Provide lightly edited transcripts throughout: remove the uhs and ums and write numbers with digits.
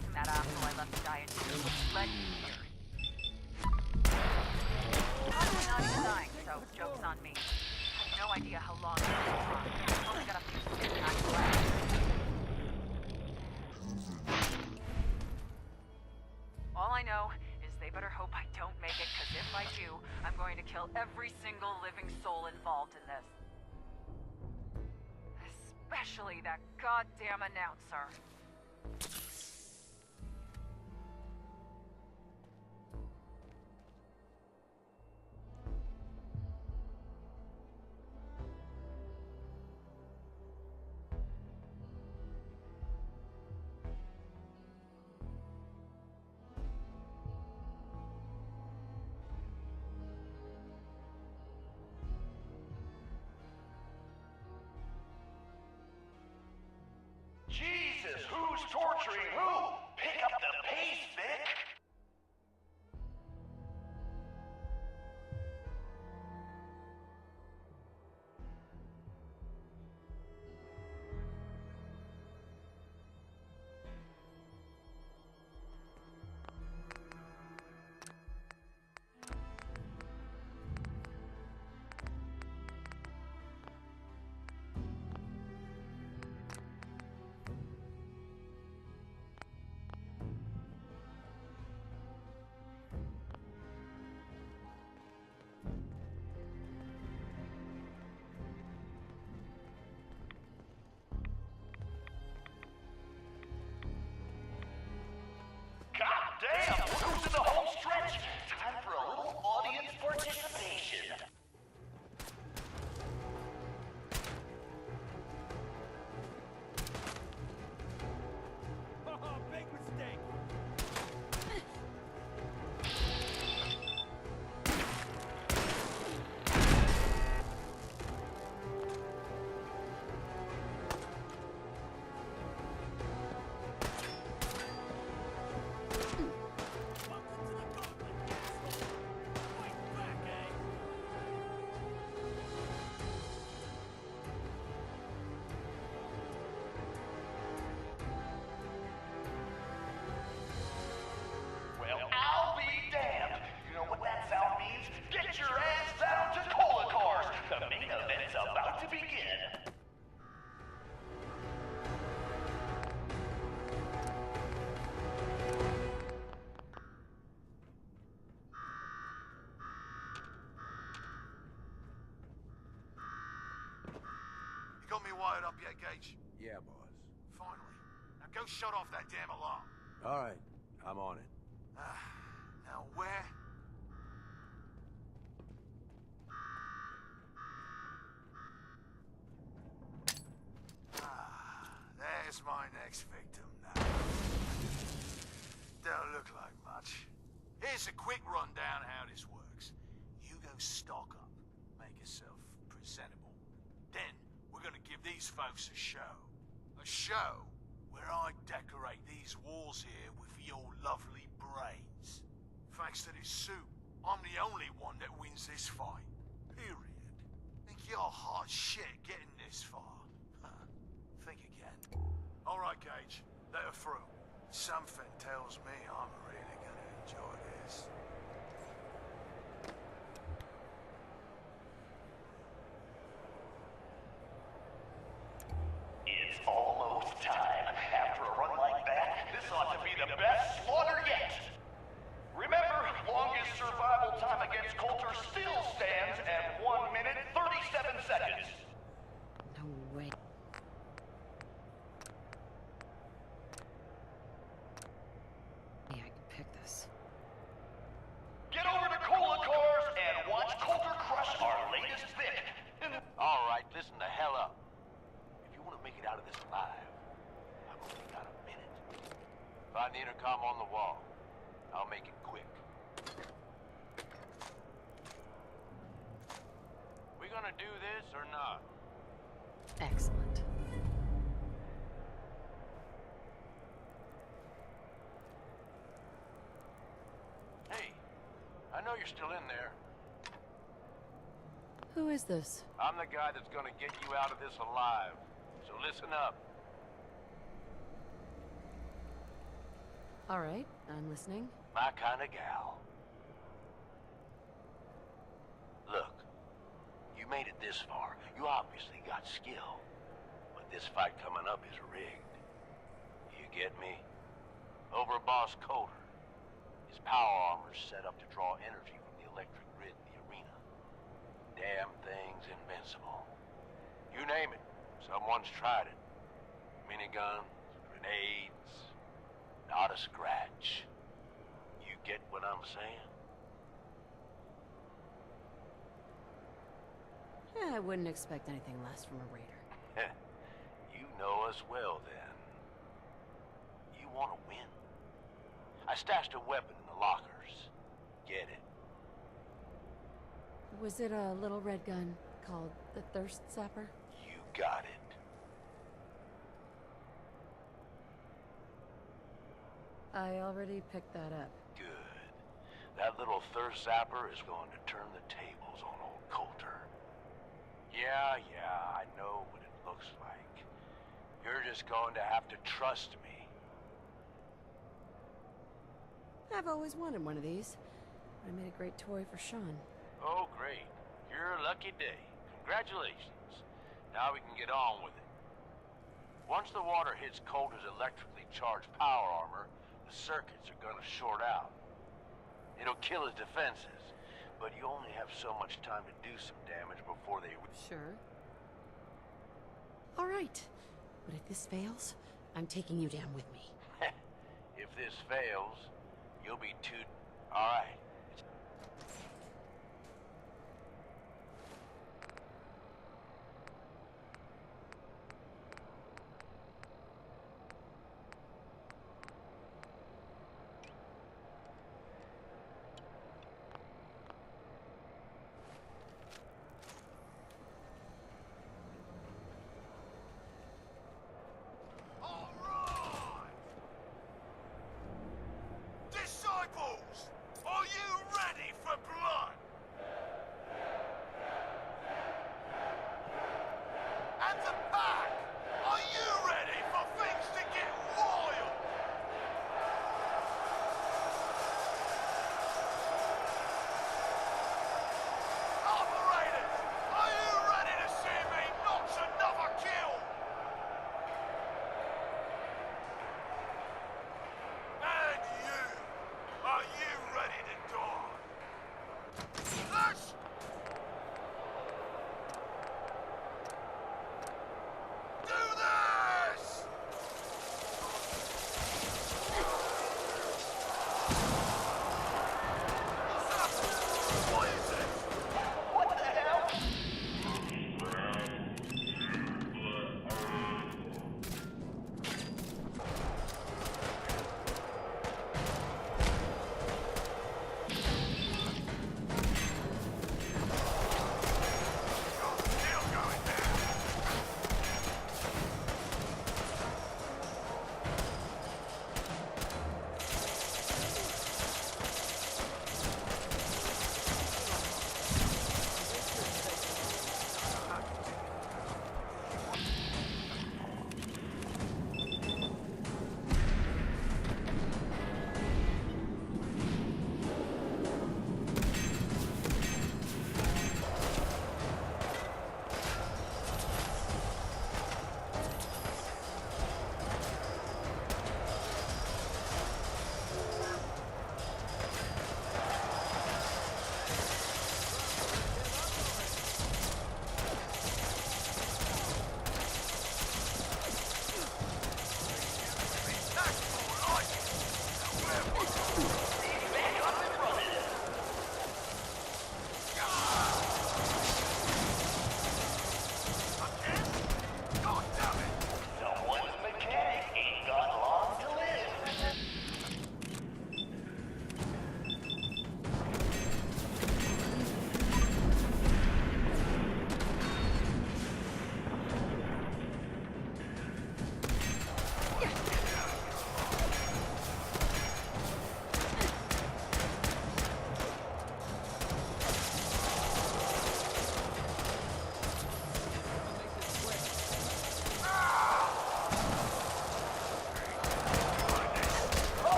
guessing that asshole I left to die in led me here. Probably not even dying, so joke's on me. I have no idea how long it's going to run. I've only got a few skin packs left. All I know is they better hope I don't make it, because if I do, I'm going to kill every single living soul involved in this. Especially that goddamn announcer. Jesus, who's torturing who? Pick up the pace, Vic! God damn! Look who's in the home stretch! Time for a little audience participation. Big mistake. Well, I'll be damned! You know what that sound means? Get your ass down to Cola Cars! The main event's about to begin! You got me wired up yet, Gage? Yeah, boss. Finally. Now go shut off that damn alarm. All right, I'm on it. Now where? There's my next victim now. Don't look like much. Here's a quick rundown how this works. You go stock up, make yourself presentable. Then we're gonna give these folks a show. A show where I decorate these walls here with your lovely brains. Thanks to this suit, I'm the only one that wins this fight. Period. Think you're hot shit getting this far? Huh. Think again. Alright, Gage. Let her through. Something tells me I'm really gonna enjoy this. It's almost time. After a run like that, this ought to be the best slaughter yet. Remember, longest survival time against Coulter still stands at 1 minute 37 seconds. No way. Yeah, I can pick this. Get over to Cola Cars and watch Coulter crush our latest Vic. All right, listen the hell up. If you want to make it out of this alive, I've only got a minute. Find the intercom on the wall. I'll make it quick. We gonna do this or not? Excellent. Hey, I know you're still in there. Who is this? I'm the guy that's gonna get you out of this alive. So listen up. All right, I'm listening. My kind of gal. Look, you made it this far. You obviously got skill. But this fight coming up is rigged. You get me? Over Boss Coulter. His power armor's set up to draw energy from the electric grid in the arena. Damn thing's invincible. You name it, someone's tried it. Miniguns, grenades, not a scratch. You get what I'm saying? I wouldn't expect anything less from a raider. You know us well, then. You want to win? I stashed a weapon in the lockers. Get it? Was it a little red gun called the Thirst Zapper? You got it. I already picked that up. Good. That little thirst zapper is going to turn the tables on old Coulter. Yeah, I know what it looks like. You're just going to have to trust me. I've always wanted one of these. I made a great toy for Sean. Oh, great. You're a lucky day. Congratulations. Now we can get on with it. Once the water hits Coulter's electrically charged power armor, the circuits are gonna short out. It'll kill his defenses, but you only have so much time to do some damage before they... Sure. All right. But if this fails, I'm taking you down with me. If this fails, you'll be too... All right. Disciples! Are you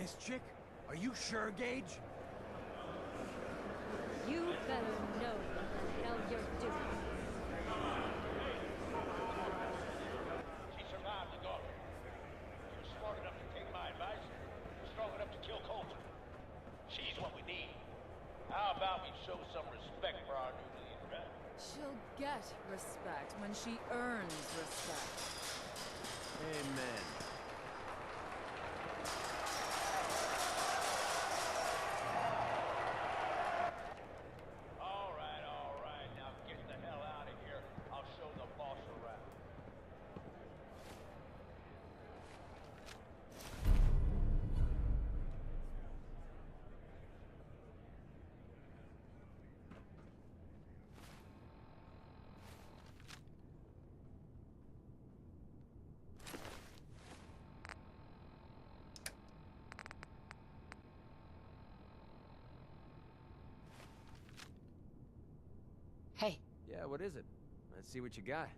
This chick? Are you sure, Gage? You better know what the hell you're doing. She survived the gauntlet. You're smart enough to take my advice. You're strong enough to kill Coulter. She's what we need. How about we show some respect for our new leader, right? She'll get respect when she earns respect. Amen. All right. Now get the hell out of here. I'll show the boss around. Hey, Yeah, what is it? Let's see what you got.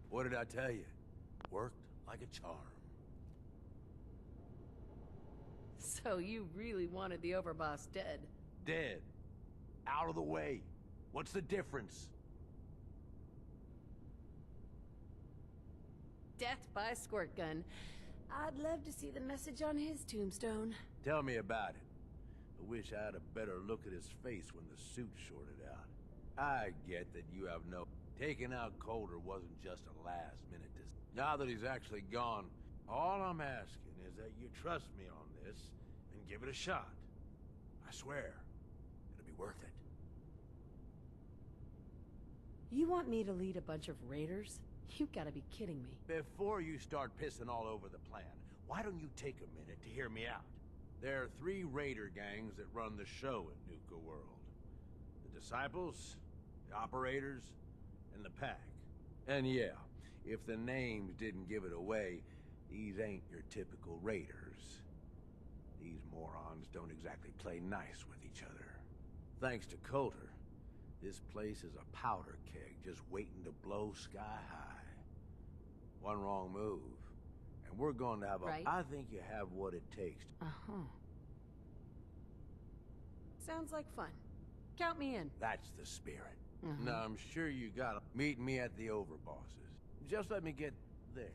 What did I tell you? Worked like a charm. so you really wanted the overboss dead? Dead. Out of the way. What's the difference? Death by squirt gun. I'd love to see the message on his tombstone. Tell me about it. I wish I had a better look at his face when the suit shorted out. I get that you have no... Taking out Coulter wasn't just a last-minute decision. Now that he's actually gone, all I'm asking is that you trust me on this and give it a shot. I swear, it'll be worth it. You want me to lead a bunch of raiders? You gotta be kidding me. Before you start pissing all over the plan, why don't you take a minute to hear me out? There are 3 raider gangs that run the show at Nuka World. The Disciples, the Operators, and the Pack. And yeah, if the names didn't give it away, these ain't your typical raiders. These morons don't exactly play nice with each other. Thanks to Coulter, this place is a powder keg just waiting to blow sky high. One wrong move, and we're going to have a... Right. I think you have what it takes. Uh-huh. Sounds like fun. Count me in. That's the spirit. Now, I'm sure you got to meet me at the Overbosses. Just let me get there.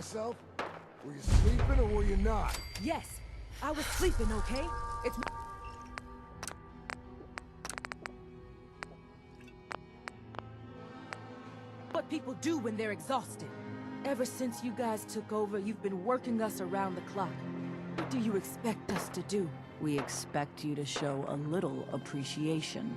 myself? Were you sleeping or were you not? Yes, I was sleeping, okay? It's what people do when they're exhausted. Ever since you guys took over, you've been working us around the clock. What do you expect us to do? We expect you to show a little appreciation.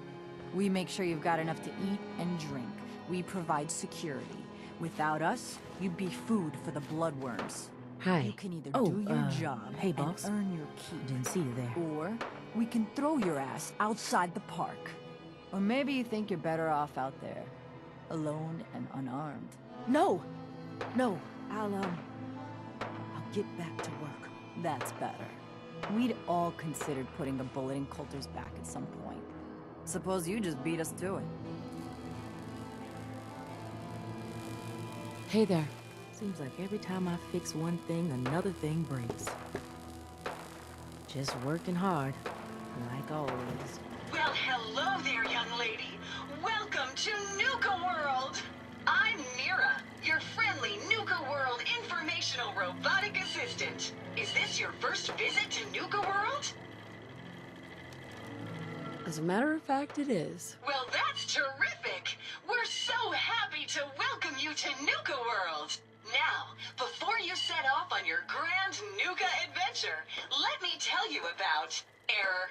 We make sure you've got enough to eat and drink. We provide security. Without us, you'd be food for the bloodworms. Hi. You can either do your job hey, and boss. earn your keep. Didn't see you there. Or we can throw your ass outside the park. Or maybe you think you're better off out there, alone and unarmed. No! No, I'll get back to work. That's better. We'd all considered putting a bullet in Coulter's back at some point. Suppose you just beat us to it. Hey there. Seems like every time I fix one thing, another thing breaks. Just working hard, like always. Well, hello there, young lady. Welcome to Nuka World. I'm Mira, your friendly Nuka World informational robotic assistant. Is this your first visit to Nuka World? As a matter of fact, it is. Well, that's terrific. We're so happy to welcome you to Nuka World. Now, before you set off on your grand Nuka adventure, let me tell you about error,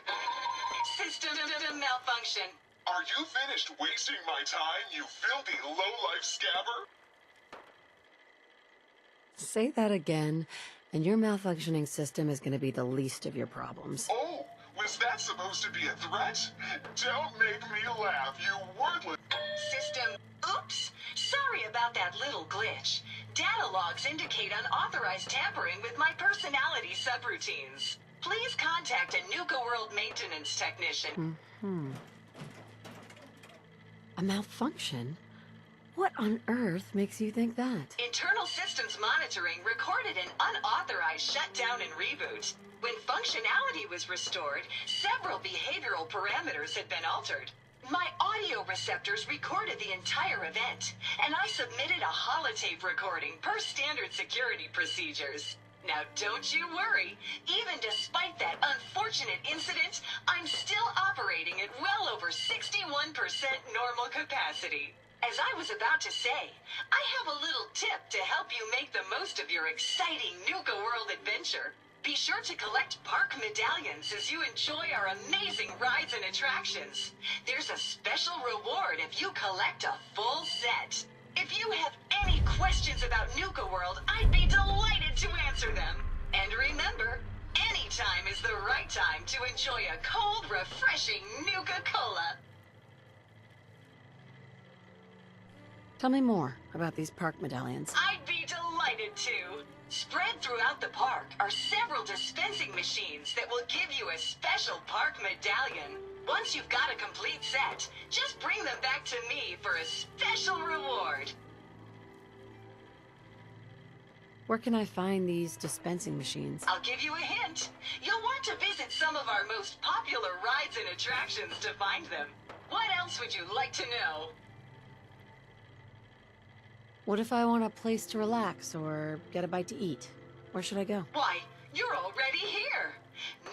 system malfunction. Are you finished wasting my time, you filthy low-life scabber? Say that again, and your malfunctioning system is going to be the least of your problems. Oh, was that supposed to be a threat? Don't make me laugh, you worthless... System, oops. Sorry about that little glitch. Data logs indicate unauthorized tampering with my personality subroutines. Please contact a Nuka World maintenance technician. A malfunction? What on earth makes you think that? Internal systems monitoring recorded an unauthorized shutdown and reboot. When functionality was restored, several behavioral parameters had been altered. My audio receptors recorded the entire event, and I submitted a holotape recording per standard security procedures. Now don't you worry, even despite that unfortunate incident, I'm still operating at well over 61% normal capacity. As I was about to say, I have a little tip to help you make the most of your exciting Nuka World adventure. Be sure to collect park medallions as you enjoy our amazing rides and attractions. There's a special reward if you collect a full set. If you have any questions about Nuka World, I'd be delighted to answer them. And remember, any time is the right time to enjoy a cold, refreshing Nuka-Cola. Tell me more about these park medallions. I'd be delighted to. Spread throughout the park are several dispensing machines that will give you a special park medallion. Once you've got a complete set, just bring them back to me for a special reward. Where can I find these dispensing machines? I'll give you a hint. You'll want to visit some of our most popular rides and attractions to find them. What else would you like to know? What if I want a place to relax or get a bite to eat? Where should I go? Why, you're already here.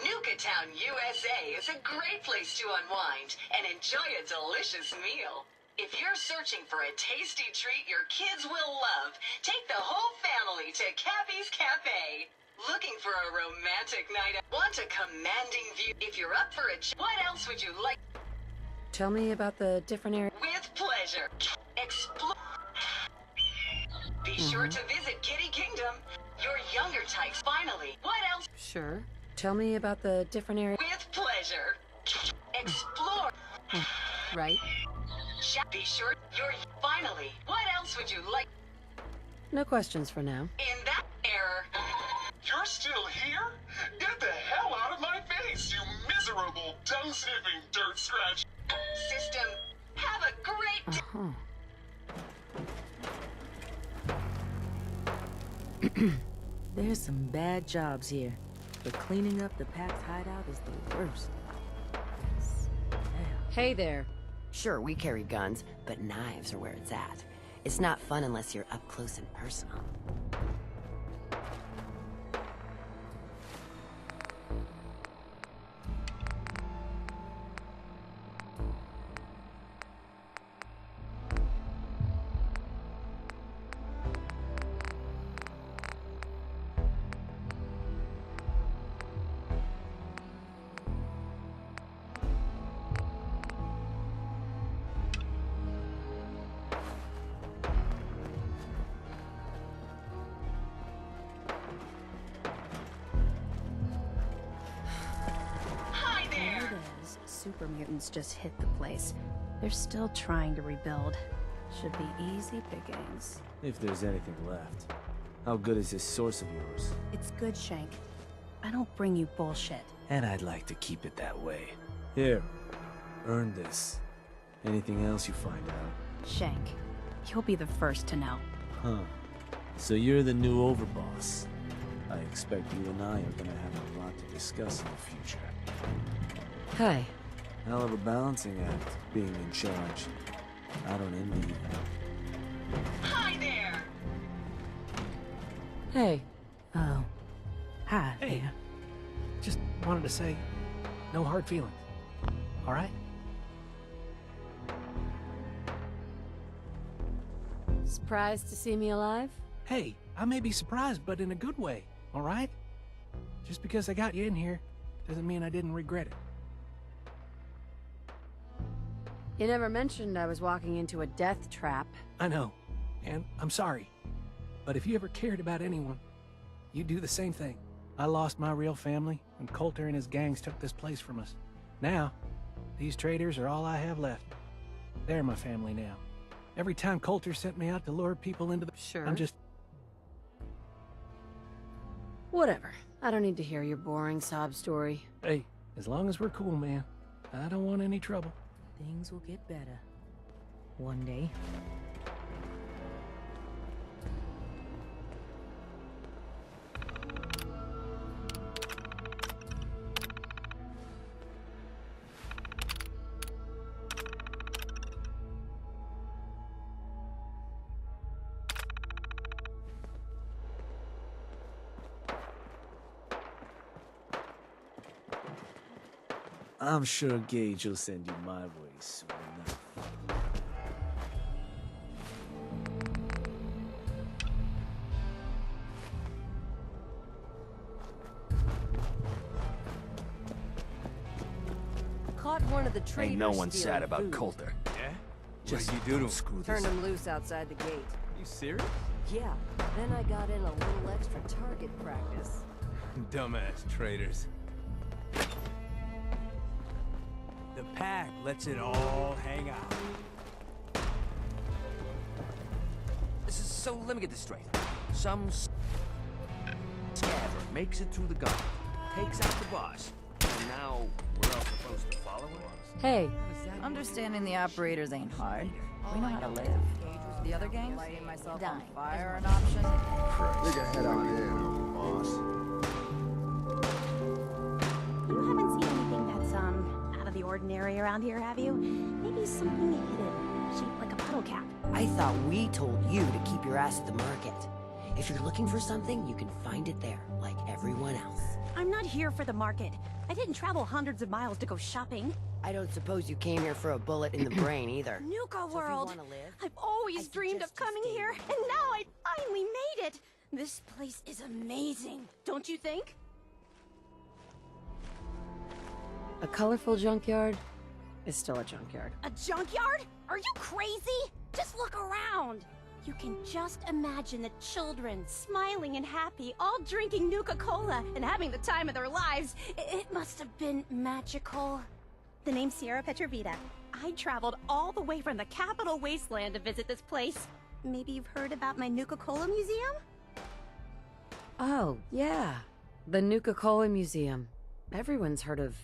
Nuka Town, USA is a great place to unwind and enjoy a delicious meal. If you're searching for a tasty treat your kids will love, take the whole family to Cappy's Cafe. Looking for a romantic night? Want a commanding view? If you're up for what else would you like? Tell me about the different areas. With pleasure. Explore. Be sure to visit Kitty Kingdom. Your younger types finally. What else? Sure. Tell me about the different areas. With pleasure. Explore. Right. Be sure you're finally. What else would you like? No questions for now. In that error. You're still here? Get the hell out of my face, you miserable, tongue-sniffing dirt scratch. System, have a great day. There's some bad jobs here, but cleaning up the packed hideout is the worst. Hey there. Sure, we carry guns, but knives are where it's at. It's not fun unless you're up close and personal. super mutants just hit the place. They're still trying to rebuild. Should be easy pickings. If there's anything left. How good is this source of yours? It's good, Shank. I don't bring you bullshit. And I'd like to keep it that way. Here, earn this. Anything else you find out? Shank, you'll be the first to know. Huh. So you're the new overboss. I expect you and I are gonna have a lot to discuss in the future. Hi. Hell of a balancing act, being in charge. I don't envy you. Hi there! Hey. Oh. Hi. Hey. Just wanted to say, no hard feelings. All right? Surprised to see me alive? Hey, I may be surprised, but in a good way, all right? Just because I got you in here doesn't mean I didn't regret it. You never mentioned I was walking into a death trap. I know, and I'm sorry. But if you ever cared about anyone, you'd do the same thing. I lost my real family, and Coulter and his gangs took this place from us. Now, these traitors are all I have left. They're my family now. Every time Coulter sent me out to lure people into the... Sure. I'm just... Whatever. I don't need to hear your boring sob story. Hey, as long as we're cool, man. I don't want any trouble. Things will get better. One day. I'm sure Gage will send you my way soon enough. Caught one of the traitors. Ain't no one stealing sad about food. Coulter. Yeah? Just what did you do to screw him? Turned him loose outside the gate. You serious? Yeah. Then I got in a little extra target practice. Dumbass traitors. The pack lets it all hang out. So let me get this straight. Some scabber makes it through the guard, takes out the boss, and now we're all supposed to follow him? Hey. Understanding the operators ain't hard. We know how to live. The other gangs? Lighting myself on fire an option? Nigga, head on in, boss. You haven't seen anything that's, out of the ordinary around here, have you? Maybe something hidden, shaped like a puddle cap. I thought we told you to keep your ass at the market. If you're looking for something, you can find it there, like everyone else. I'm not here for the market. I didn't travel hundreds of miles to go shopping. I don't suppose you came here for a bullet in the brain, either. Nuka So World! if you wanna live, I've always I dreamed of suggest you coming stay here, here. and now I finally made it! This place is amazing, don't you think? A colorful junkyard is still a junkyard. A junkyard? Are you crazy? Just look around! You can just imagine the children, smiling and happy, all drinking Nuka-Cola and having the time of their lives. It must have been magical. The name's Sierra Petrovita. I traveled all the way from the capital wasteland to visit this place. Maybe you've heard about my Nuka-Cola museum? Oh, yeah. The Nuka-Cola Museum. Everyone's heard of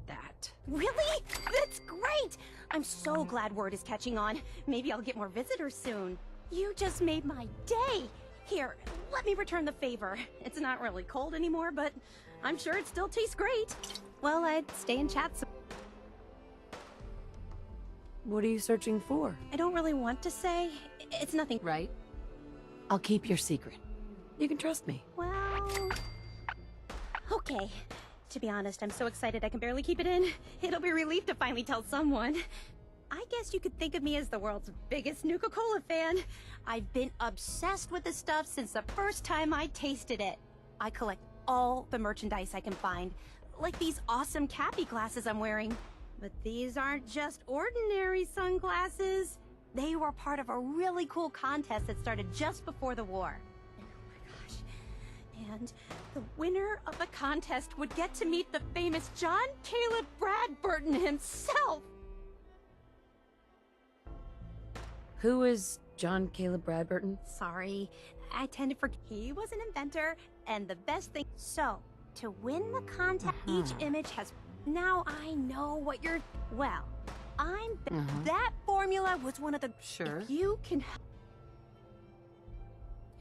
that. Really? That's great! I'm so glad word is catching on. Maybe I'll get more visitors soon. You just made my day! Here, let me return the favor. It's not really cold anymore, but I'm sure it still tastes great. Well, I'd stay and chat some. What are you searching for? I don't really want to say. It's nothing. Right. I'll keep your secret. You can trust me. Well... Okay. To be honest, I'm so excited I can barely keep it in. It'll be a relief to finally tell someone. I guess you could think of me as the world's biggest Nuka-Cola fan. I've been obsessed with this stuff since the first time I tasted it. I collect all the merchandise I can find, like these awesome Cappy glasses I'm wearing. But these aren't just ordinary sunglasses. They were part of a really cool contest that started just before the war. Oh my gosh. And the winner of the contest would get to meet the famous John Caleb Bradburton himself! Who is John Caleb Bradburton? Sorry, I tend to forget. He was an inventor, and the best thing. So, to win the contest, each image has. Now I know what you're. Well, that formula was one of the. Sure. If you can.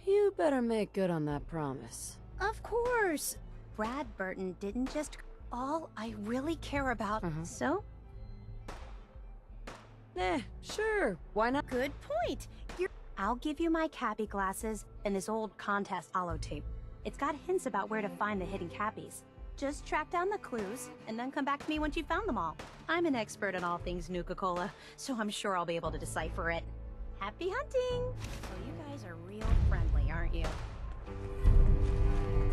You better make good on that promise. Of course. Bradburton didn't just. All I really care about. So. Sure. Why not? Good point. I'll give you my Cappy glasses and this old contest holotape. It's got hints about where to find the hidden Cappies. Just track down the clues, and then come back to me once you've found them all. I'm an expert in all things Nuka-Cola, so I'm sure I'll be able to decipher it. Happy hunting! So you guys are real friendly, aren't you?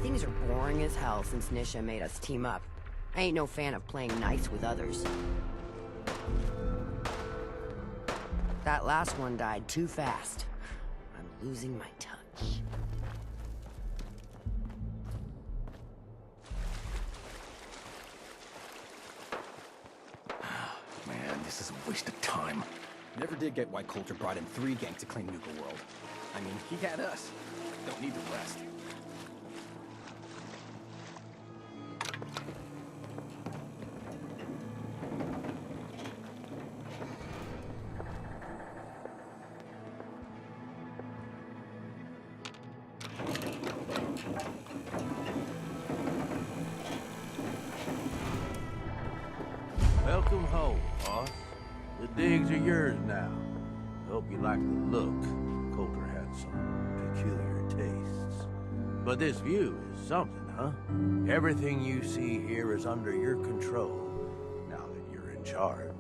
Things are boring as hell since Nisha made us team up. I ain't no fan of playing nice with others. That last one died too fast. I'm losing my touch. Man, this is a waste of time. Never did get why Coulter brought in 3 gangs to claim Nuka World. I mean, he had us. Don't need the rest. Welcome home, boss. The digs are yours now. Hope you like the look. Coulter had some peculiar tastes. But this view is something, huh? Everything you see here is under your control, now that you're in charge.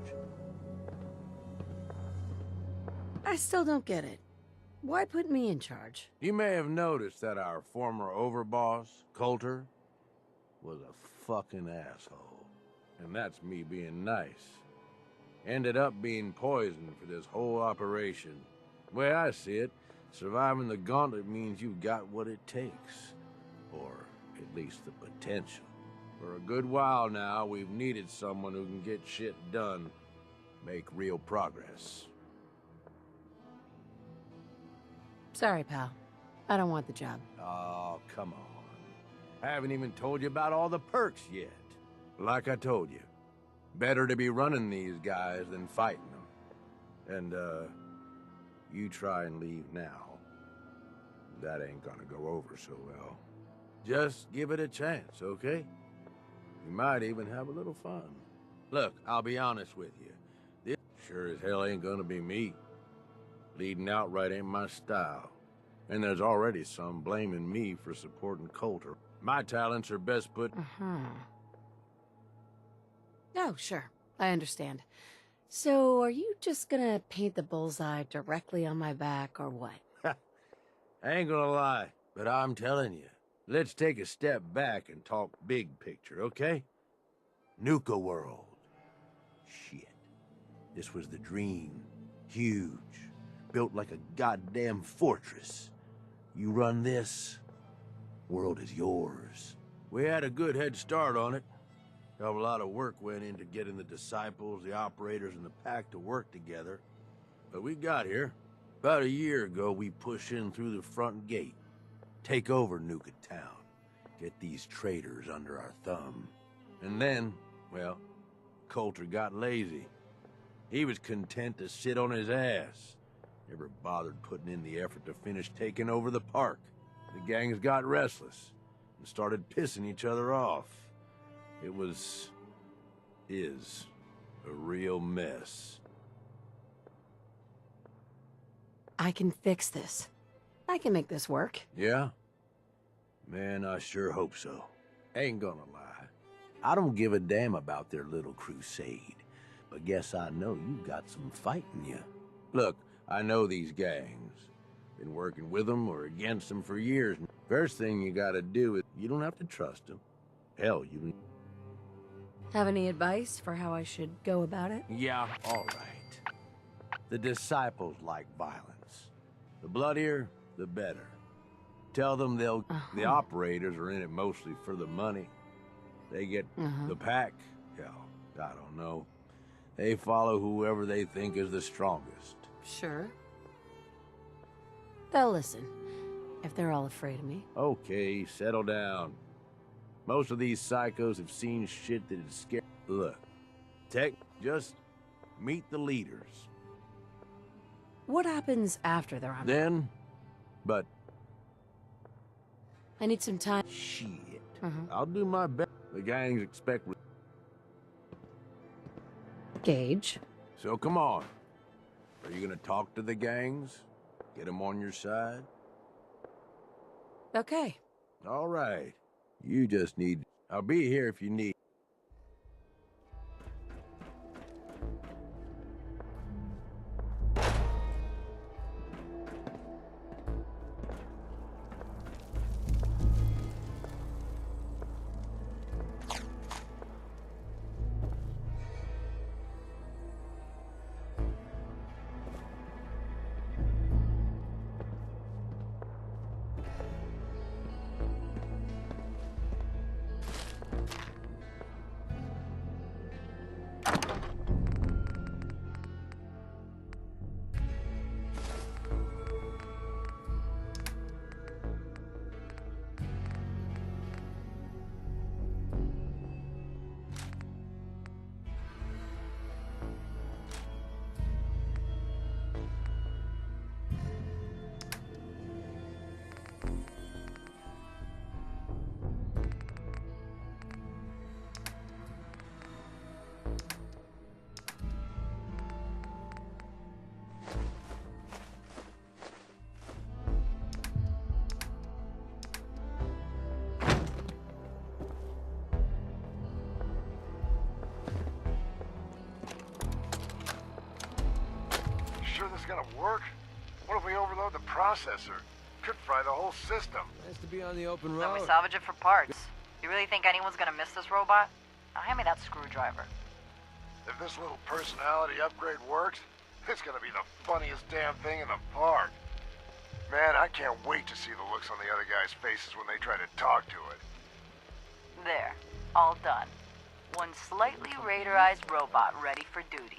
I still don't get it. Why put me in charge? You may have noticed that our former overboss, Coulter, was a fucking asshole. And that's me being nice. Ended up being poisoned for this whole operation. The way I see it, surviving the gauntlet means you've got what it takes. Or at least the potential. For a good while now, we've needed someone who can get shit done, make real progress. Sorry, pal. I don't want the job. Oh, come on. I haven't even told you about all the perks yet. Like I told you, better to be running these guys than fighting them. And, you try and leave now. That ain't gonna go over so well. Just give it a chance, okay? You might even have a little fun. Look, I'll be honest with you. This sure as hell ain't gonna be me. Leading outright ain't my style. And there's already some blaming me for supporting Coulter. My talents are best put... Oh, sure. I understand. So, are you just gonna paint the bullseye directly on my back, or what? I ain't gonna lie, but I'm telling you, let's take a step back and talk big picture, okay? Nuka World. Shit. This was the dream. Huge. Built like a goddamn fortress. You run this, world is yours. We had a good head start on it. A lot of work went into getting the disciples, the operators, and the pack to work together. But we got here. About a year ago, we push in through the front gate. Take over Nuka Town. Get these traitors under our thumb. And then, well, Coulter got lazy. He was content to sit on his ass. Never bothered putting in the effort to finish taking over the park. The gangs got restless and started pissing each other off. It is a real mess. I can fix this. I can make this work. Yeah? Man, I sure hope so. Ain't gonna lie. I don't give a damn about their little crusade, but guess I know you got some fight in you. Look, I know these gangs. Been working with them or against them for years. First thing you gotta do is, you don't have to trust them. Hell, you... Have any advice for how I should go about it? Yeah, all right. The disciples like violence. The bloodier, the better. Tell them the operators are in it mostly for the money. They get the pack. Hell, I don't know. They follow whoever they think is the strongest. Sure. They'll listen, if they're all afraid of me. Okay, settle down. Most of these psychos have seen shit that is scary. Look, Tech, just meet the leaders. What happens after they're on? Then, but... I need some time. Shit. I'll do my best. The gangs expect... Gage. So come on. Are you gonna talk to the gangs? Get them on your side? Okay. All right. You just need... I'll be here if you need... Sure this is gonna work? What if we overload the processor? Could fry the whole system. Nice to be on the open Then road. we salvage it for parts. You really think anyone's gonna miss this robot? Now hand me that screwdriver. If this little personality upgrade works, it's gonna be the funniest damn thing in the park. Man, I can't wait to see the looks on the other guys' faces when they try to talk to it. There. All done. One slightly radarized robot ready for duty.